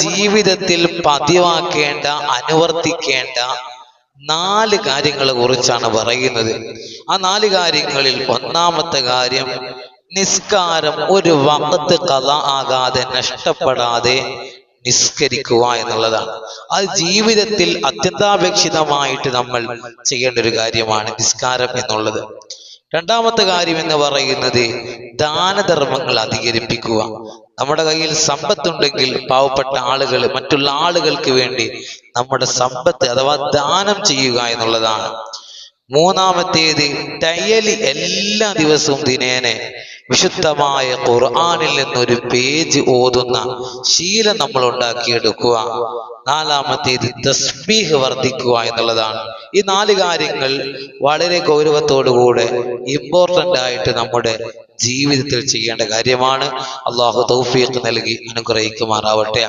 ജീവിതത്തിൽ പതിവാക്കേണ്ട, അനുവർത്തിക്കേണ്ട 4 കാര്യങ്ങളെ കുറിച്ചാണ് പറയുന്നത്. ആ 4 കാര്യങ്ങളിൽ ഒന്നാമത്തെ കാര്യം, നിസ്കാരം ഒരു വഖത്ത് ഖളാ ആകാതെ, നഷ്ടപ്പെടാതെ നിസ്കരിക്കുക എന്നുള്ളതാണ്. അത് ജീവിതത്തിൽ അത്യന്താപേക്ഷിതമായിട്ട് നമ്മൾ ചെയ്യേണ്ട ഒരു കാര്യമാണ് നിസ്കാരം എന്നുള്ളത്. രണ്ടാമത്തെ കാര്യം എന്ന് പറയുന്നത് ദാനധർമ്മങ്ങൾ അധികരിപ്പിക്കുക. നമ്മുടെ കയ്യിൽ സമ്പത്തുണ്ടെങ്കിൽ പാവപ്പെട്ട ആളുകൾ, മറ്റുള്ള ആളുകൾക്ക് വേണ്ടി നമ്മുടെ സമ്പത്ത് അഥവാ ദാനം ചെയ്യുക എന്നുള്ളതാണ്. മൂന്നാമത്തേത് ഡയലി, എല്ലാ ദിവസവും ദിനേനെ വിശുദ്ധമായ ഖുർആനിൽ നിന്നൊരു പേജ് ഓതുന്ന ശീലം നമ്മൾ ഉണ്ടാക്കിയെടുക്കുക. നാലാമത്തേത് തസ്ബീഹ് വർദ്ധിക്കുക എന്നുള്ളതാണ്. ഈ 4 കാര്യങ്ങൾ വളരെ ഗൗരവത്തോടുകൂടെ ഇമ്പോർട്ടൻ്റ് ആയിട്ട് നമ്മുടെ ജീവിതത്തിൽ ചെയ്യേണ്ട കാര്യമാണ്. അള്ളാഹു തൗഫീഖ് നൽകി അനുഗ്രഹിക്കുമാറാവട്ടെ.